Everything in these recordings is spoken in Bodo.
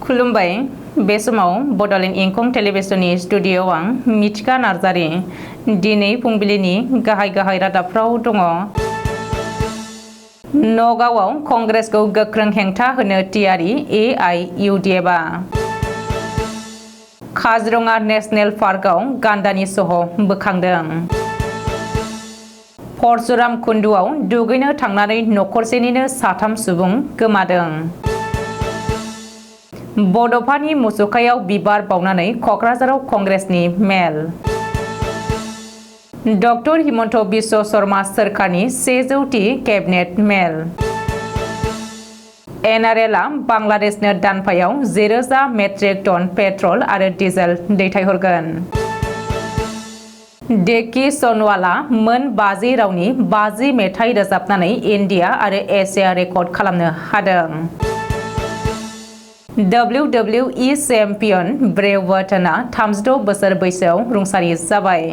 खुलुमबाय बे समाव बडलेण्ड इंखं टेलिभिजननि स्टुडिअ'आव आं मिथिका नार्जारि दिनै फुंबिलिनि गाहाय रादाबफ्राव दङ। नगावआव कंग्रेसखौ गोख्रों हेंथा होनो थियारि AIUDFआ। काजिरङा नेशनेल पार्कआव गान्दानि सह बोखांदों। परशुराम कुन्दुआव दुगैनो थांनानै नखरसेनिनो 3 सुबुं गोमादों। बड'फानि मुसुखायाव बिबार बावनानै क'क्राझाराव कंग्रेसनि मेल। डक्टर हिमन्त बिश्व शर्मा सोरखारनि 100थि केबिनेट मेल। NRLआ बांलादेशनो दानफायाव 1000 मेट्रिक टन पेट्रल आरो डिजेल दैथायहरगोन। डेक्की सनवालआ मोन 50 रावनि 50 मेथाइ रोजाबनानै इन्डिया आरो एसिया रेकर्ड खालामनो हादों। WWE चेम्पियन ब्रे वाटनआ 36 बोसोर बैसोआव रुंसारि जाबाय।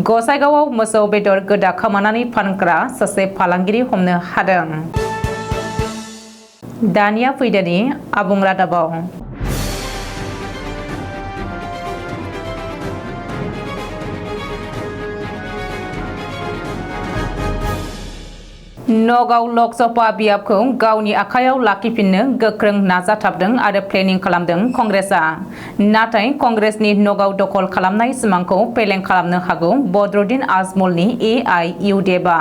गसाइगावआव मोसौ बेदर गोदाखामानानै फानग्रा सासे फालांगिरि हमनो हादों। दानिया फैदोनि आबुं रादाबाव। नगाव लकसभा बियाबखौ गावनि आखायाव लाखिफिननो गोख्रों नाजाथाबदों आरो प्लेनिं खालामदों कंग्रेसआ। नाथाय कंग्रेसनि नगाव दखल खालामनाय सिमांखौ फेलें खालामनो हागौ बदरुद्दिन आजमलनि AIUDFआ।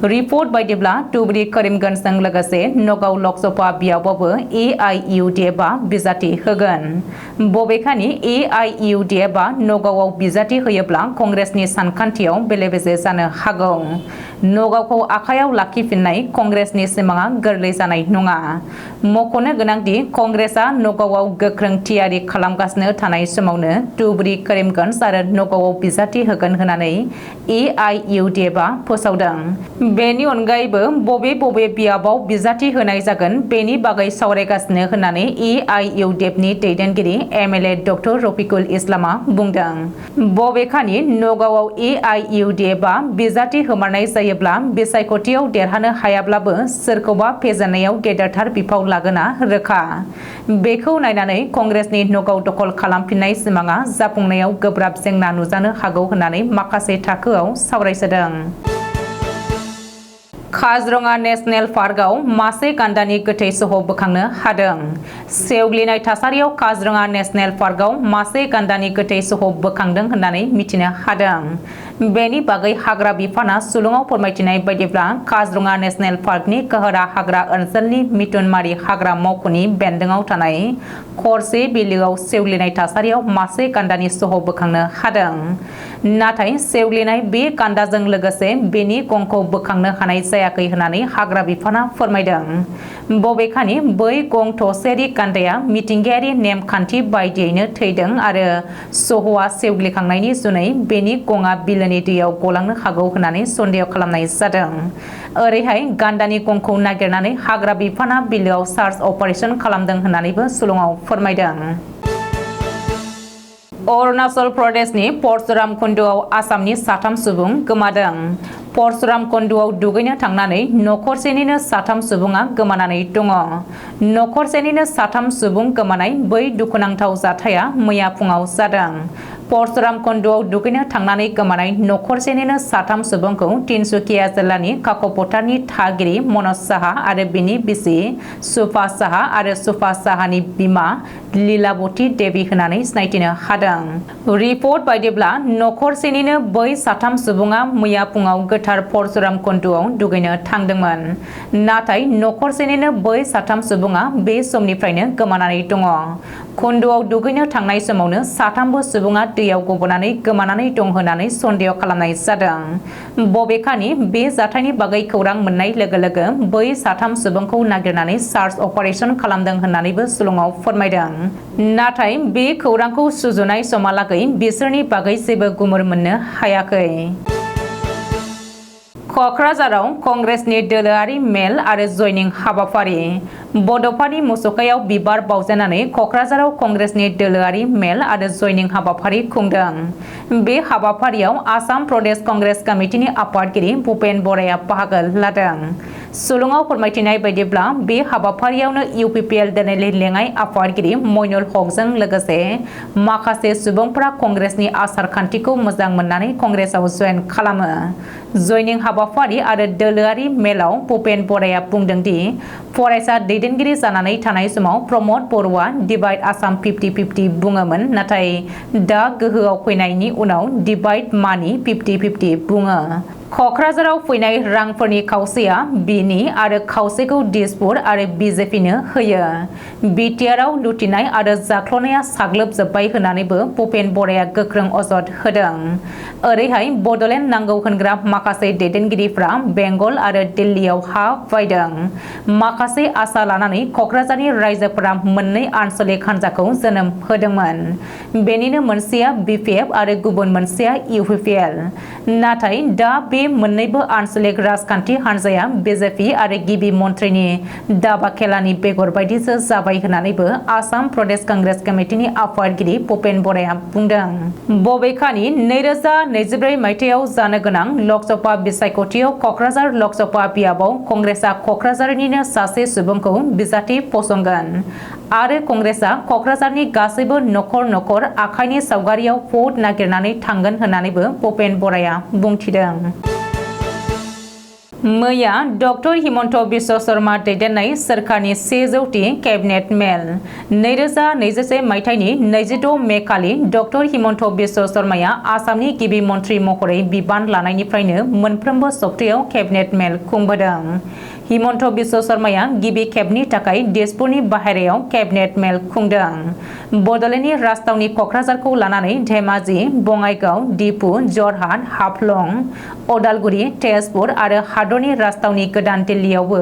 रिपर्ट बायदिब्ला धुबुरी करिमगन्जजों लोगोसे नगाव लकसभा बियाबावबो AIUDFआ बिजाथि होगोन। बबेखानि AIUDFआ नगावआव बिजाथि होयोब्ला कंग्रेसनि सानखान्थियाव बेले-बेजे जानो हागौ। नगावखौ आखायाव लाखिफिननाय कंग्रेसनि सिमाङा गोरलै जानाय नङा। मख'नो गोनांदि कंग्रेसआ नगावआव गोख्रों थियारि खालामगासिनो थानाय समावनो धुबुरी करिमगन्ज आरो नगावआव बिजाथि होगोन होननानै AIUDFआ फोसावदों। बेनि अनगायैबो बबे बियाबाव बिजाथि होनाय जागोन बेनि बागै सावरायगासिनो होननानै AIUDFनि दैदेनगिरि MLA डक्टर रफिकुल इस्लामआ बुंदों। बबेखानि नगावआव AIUDFआ बिजाथि होमारनाय जायोब्ला बिसायख'थियाव देरहानो हायाब्लाबो सोरखौबा फेजेननायाव गेदेरथार बिफाव लागोना रोखा। बेखौ नायनानै कंग्रेसनि नगाव दखल खालामफिननाय सिमाङा जाफुंनायाव गोब्राब जेंना नुजानो हागौ होननानै माखासे थाखोआव सावरायसोदों। काजिरङा नेशनेल पार्कआव मासे गान्दानि गोथै सह बोखांनो हादों। सेवग्लिनाय थासारियाव काजिरङा नेशनेल पार्कआव मासे गान्दानि गोथै सह बोखांदों होननानै मिथिनो हादों। बेनि बागै हाग्रा बिफाना सुलुङाव फोरमायथिनाय बायदिब्ला काजिरङा नेशनेल पार्कनि कोहरा हाग्रा ओनसोलनि मिथुनमारि हाग्रा मावख'नि बेन्दोंआव थानाय खरसे बिलोआव सेवग्लिनाय थासारियाव मासे गान्दानि सह बोखांनो हादों। नाथाय सेवग्लिनाय बे गान्दाजों लोगोसे बेनि गंखौ बोखांनो हानाय जायाखै होननानै हाग्रा बिफाना फोरमायदों। बबेखानि बै गं थसेयारि गान्दाया मिथिंगायारि नेमखान्थि बायदियैनो थैदों आरो सह'आ सेवग्लिखांनायनि जुनै बेनि गङा बिलोनि दैयाव गलांनो हागौ होननानै सन्देह खालामनाय जादों। ओरैहाय गान्दानि गंखौ नागिरनानै हाग्रा बिफाना बिलोआव सार्च अपारेशन खालामदों होननानैबो सुलुङाव फोरमायदों। अरुणाचल प्रदेशनि परशुराम कुन्दुआव आसामनि 3 सुबुं गोमादों। परशुराम कुन्दुआव दुगैनो थांनानै नखरसेनिनो 3 सुबुङा गोमानानै दङ। नखरसेनिनो 3 सुबुं गोमानाय बै दुखुनांथाव जाथाया मैया फुङाव जादों। परशुराम कुन्दुआव दुगैनो थांनानै गोमानाय नखरसेनिनो 3 सुबुंखौ तिनसुकिया जिल्लानि काकपथारनि थागिरि मनज साहा आरो बिनि बिसि सुफा साहा आरो सुफा साहानि बिमा लीलाबती देवी होननानै सिनायथिनो हादों। रिपर्ट बायदिब्ला नखरसेनिनो बै 3 सुबुङा मैया फुङाव गोथार परशुराम कुन्दुआव दुगैनो थांदोंमोन। नाथाय नखरसेनिनो बै 3 सुबुङा बे समनिफ्रायनो गोमानानै दङ। कुन्दुआव दुगैनो थांनाय समावनो 3बो सुबुङा दैयाव गबनानै गोमानानै दं होननानै सन्देह खालामनाय जादों। बबेखानि बे जाथायनि बागै खौरां मोननाय लोगो लोगो बै 3 सुबुंखौ नागिरनानै सार्च अपारेशन खालामदों होननानैबो सुलुङाव फोरमायदों। नाथाय बे खौरांखौ सुजुनाय समहालागै बिसोरनि बागै जेबो गुमुर मोननो हायाखै। क'क्राझाराव कंग्रेसनि दोलोआरि मेल आरो जयनिं हाबाफारि। बड'फानि मुसुखायाव बिबार बावजेननानै क'क्राझाराव कंग्रेसनि दोलोआरि मेल आरो जयनिं हाबाफारि खुंदों। बे हाबाफारियाव आसाम प्रदेश कंग्रेस कमिटिनि आफादगिरि भुपेन बराया बाहागो लादों। सुलुङाव फोरमायथिनाय बायदिब्ला बे हाबाफारियावनो इउपिपिएल दोनैलि लेङाइ आफादगिरि मइनुल हकजों लोगोसे माखासे सुबुंफोरा कंग्रेसनि आसार खान्थिखौ मोजां मोननानै कंग्रेसाव जयेन खालामो। जयनिं हाबाफारि आरो दोलोआरि मेलाव भुपेन बराया बुंदों दि फरायसा दैदेनगिरि जानानै थानाय समाव प्रमद बर'आ डिवाइड आसाम 50-50 बुङोमोन, नाथाय दा गोहोआव फैनायनि उनाव डिवाइड मानि 50-50 बुङो। क'क्राझाराव फैनाय रांफोरनि खावसेया बिनि आरो खावसेखौ दिसपुर आरो बिजेपिनो होयो। बिटिआरआव लुथिनाय आरो जाख्ल'नाया साग्लोबजोब्बाय होननानैबो भुपेन बराया गोख्रों अजद होदों। ओरैहाय बड'लेण्ड नांगौ होनग्रा माखासे दैदेनगिरिफ्रा बेंगल आरो दिल्लीयाव हा बायदों। माखासे आसा लानानै क'क्राझारनि रायजोफोरा मोननै आन्सलिक हान्जाखौ जोनोम होदोंमोन। बेनिनो मोनसेया बिपिएफ आरो गुबुन मोनसेया इउपिपिएल। नाथाय दा बे मोननैबो आन्सलिक राजखान्थि हान्जाया बिजेपि आरो गिबि मन्थ्रिनि दाबा खेलानि बेगर बायदिसो जाबाय होननानैबो आसाम प्रदेश कंग्रेस कमिटिनि आफादगिरि भुपेन बराया बुंदों। बबेखानि 2024 मायथाइयाव जानो गोनां लकसभा बिसायख'थियाव क'क्राझार लकसभा बियाबाव कंग्रेसआ क'क्राझारनिनो सासे सुबुंखौ बिजाथि फसंगोन आरो कंग्रेसआ क'क्राझारनि गासैबो नखर नखर आखाइनि सावगारियाव भट नागिरनानै थांगोन होननानैबो भुपेन बराया बुंथिदों। मैया डक्टर हिमन्त बिश्व शर्मा दैदेननाय सोरखारनि 100थि केबिनेट मेल। 2021 मायथाइनि 26 मे खालि डक्टर हिमन्त बिश्व शर्माया आसामनि गिबि मन्थ्रि महरै बिबान लानायनिफ्रायनो मोनफ्रोमबो सप्तायाव केबिनेट मेल खुंबोदों। हिमन्त बिश्व शर्माया गिबि खेबनि थाखाय दिसपुरनि बाहेरायाव केबिनेट मेल खुंदों। बड'लेण्डनि राजथावनि क'क्राझारखौ लानानै धेमाजि, बङाइगाव, डिफु, जरहाट, हाफ्लं, अदालगुरि, तेजपुर आरो हादरनि राजथावनि गोदान दिल्लीयावबो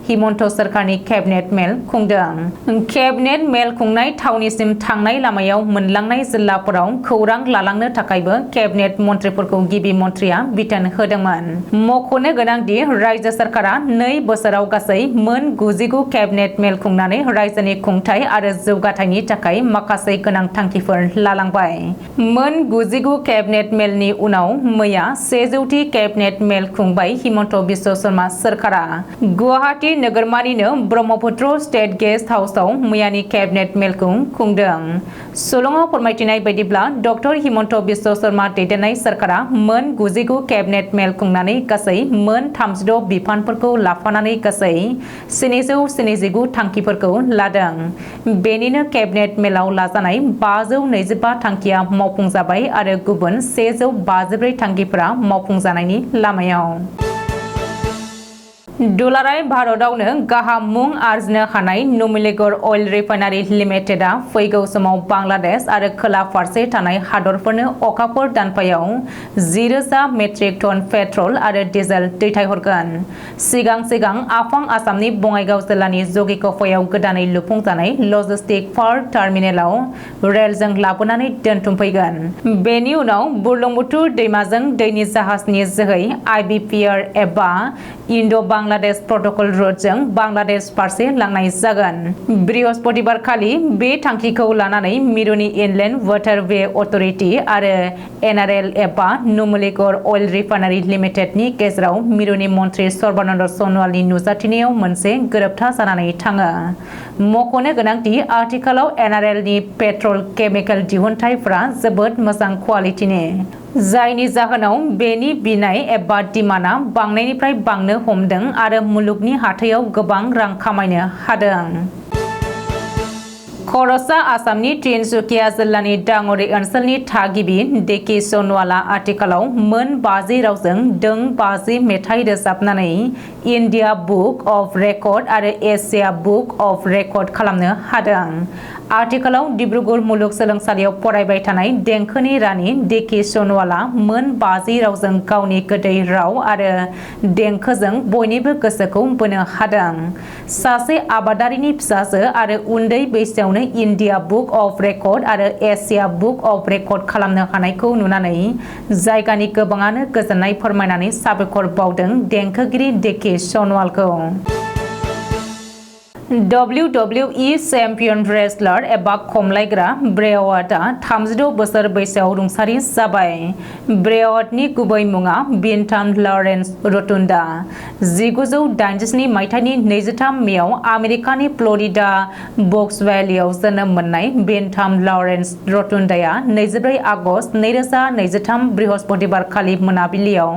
हिमन्त सोरखारनि केबिनेट मेल खुंदों। केबिनेट मेल खुंनाय थावनिसिम थांनाय लामायाव मोनलांनाय जिल्लाफोराव खौरां लालांनो थाखायबो केबिनेट मन्थ्रिफोरखौ गिबि मन्थ्रिया बिथोन होदोंमोन। मख'नो गोनांदि रायजो सोरखारा 2 बोसोराव गासै मोन 99 केबिनेट मेल खुंनानै रायजोनि खुंथाय आरो जौगाथायनि थाखाय माखासे गोनां थांखिफोर लालांबाय। मोन 99 केबिनेट मेलनि उनाव मैया 100थि केबिनेट मेल खुंबाय हिमन्त बिश्व शर्मा सोरखारा। गुवाहाटी नोगोरमानिनो ब्रह्मपुत्र स्टेट गेस्ट हाउसआव मैयानि केबिनेट मेलखौ खुंदों। सुलुङाव फोरमायथिनाय बायदिब्ला डक्टर हिमन्त बिश्व शर्मा दैदेननाय सोरखारा मोन 99 केबिनेट मेल खुंनानै गासै मोन 36 बिफानफोरखौ लाफानानै गासै 779 थांखिफोरखौ लादों। बेनिनो केबिनेट मेलाव लाजानाय 525 थांखिया मावफुंजाबाय आरो गुबुन 154 थांखिफोरा मावफुंजानायनि लामायाव। दुलाराय भारतआवनो गाहाम मुं आरजिनो हानाय नुमलीगढ़ अइल रिफाइनारि लिमिटेडआ फैगौ समाव बांलादेश आरो खोला फारसे थानाय हादरफोरनो अखाफोर दानफायाव 10,000 मेट्रिक टन पेट्रल आरो डिजेल दैथायहरगोन। सिगां आफां आसामनि बङाइगाव जिल्लानि जगिकफायाव गोदानै लुफुंजानाय लजिस्टिक पार्क टार्मिनेलाव रेलजों लाबोनानै दोनथुमफैगोन। बेनि उनाव बुरलुंबुथुर दैमाजों दैनि जाहाजनि जोहै IBPR एबा इन्ड'-बांलादेश प्रट'कल रुटजों बांलादेश फारसे लांनाय जागोन। बृहस्पतिबार खालि बे थांखिखौ लानानै मिरुनि इनलेन्ड वाटारवे अथ'रिटि आरो NRL एबा नुमलीगढ़ अइल रिफाइनारि लिमिटेडनि गेजेराव मिरुनि मन्थ्रि सर्बानन्द सन'वालनि नुजाथिनायाव मोनसे गोरोबथा जानानै थाङो। मख'नो गोनांदि आथिखालाव NRLनि पेट्रल केमिकेल दिहुनथायफोरा जोबोद मोजां क्वालिटिनि, जायनि जाहोनाव बेनि बिनाय एबा डिमान्डआ बांनायनिफ्राय बांनो हमदों आरो मुलुगनि हाथायाव गोबां रां खामायनो हादों। खर'सा आसामनि तिनसुकिया जिल्लानि दाङरि ओनसोलनि थागिबि डेकी सन'वालआ आथिखालाव मोन 50 रावजों दों 50 मेथाइ रोजाबनानै इन्डिया बुक अफ रेकर्ड आरो एशिया बुक अफ रेकर्ड खालामनो हादों। आथिखालाव डिब्रुगड़ मुलुगसोलोंसालियाव फरायबाय थानाय देंखोनि रानि डेकी सन'वालआ मोन 50 रावजों गावनि गोदै राव आरो देंखोजों बयनिबो गोसोखौ बोनो हादों। सासे आबादारिनि फिसाजो आरो उन्दै बैसोआवनो इन्डिया बुक अफ रेकर्ड आरो एशिया बुक अफ रेकर्ड खालामनो हानायखौ नुनानै जायगानि गोबाङानो गोजोननाय फोरमायनानै साबायखर बावदों देंखोगिरि डेकी सन'वालखौ। WWE चेम्पियन रेसलार एबा खमलायग्रा ब्रे वार्टआ 36 बोसोर बैसोआव रुंसारि जाबाय। ब्रे वार्टनि गुबै मुङा बेन्टाम लरेन्स रटुन्डा। 1987 मायथाइनि 23 मेआव आमेरिकानि फ्लरिडा बक्सभेलियाव जोनोम मोननाय बेन्टाम लरेन्स रटुन्डाया 24 आगस्त 2023 बृहस्पतिबार खालि मोनाबिलियाव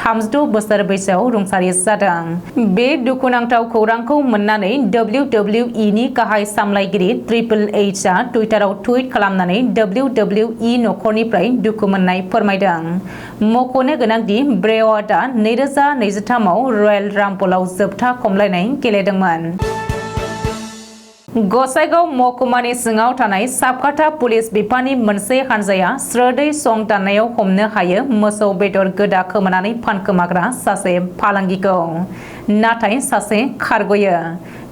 36 बोसोर बैसोआव रुंसारि जादों। बे दुखुनांथाव खौरांखौ मोननानै WWE नि गाहाय सामलायगिरि ट्रिपल एचआ टुइटाराव टुइट खालामनानै WWE नखरनिफ्राय दुखु मोननाय फोरमायदों। मख'नो गोनांदि ब्रे वार्टआ 2023 आव रयेल राम्बलआव जोबथा खमलायनाय गेलेदोंमोन। गसाइगाव महकुमानि सिङाव थानाय साबकाथा पुलिस बिफाननि मोनसे हानजाया स्रोदै सं दाननायाव हमनो हायो मोसौ बेदर गोदा खोमानानै फानखोमाग्रा सासे फालांगिखौ, नाथाय सासे खारग'यो।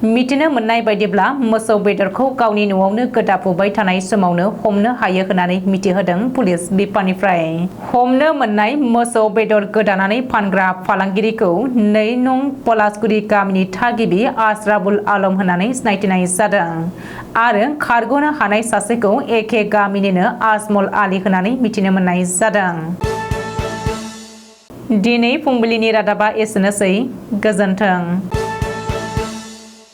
मिथिनो मोननाय बायदिब्ला मोसौ बेदरखौ गावनि न'आवनो गोदाफुबाय थानाय समावनो हमनो हायो होननानै मिथिहोदों पुलिस बिफाननिफ्राय। हमनो मोननाय मोसौ बेदर गोदानानै फानग्रा फालांगिरिखौ 2 नं पलासगुरि गामिनि थागिबि आसराबुल आलम होननानै सिनायथिनाय जादों आरो खारग'नो हानाय सासेखौ एखे गामिनिनो आजमल आली होननानै मिथिनो मोननाय जादों। दिनै फुंबिलिनि रादाबा एसेनोसै। गोजोन्थों।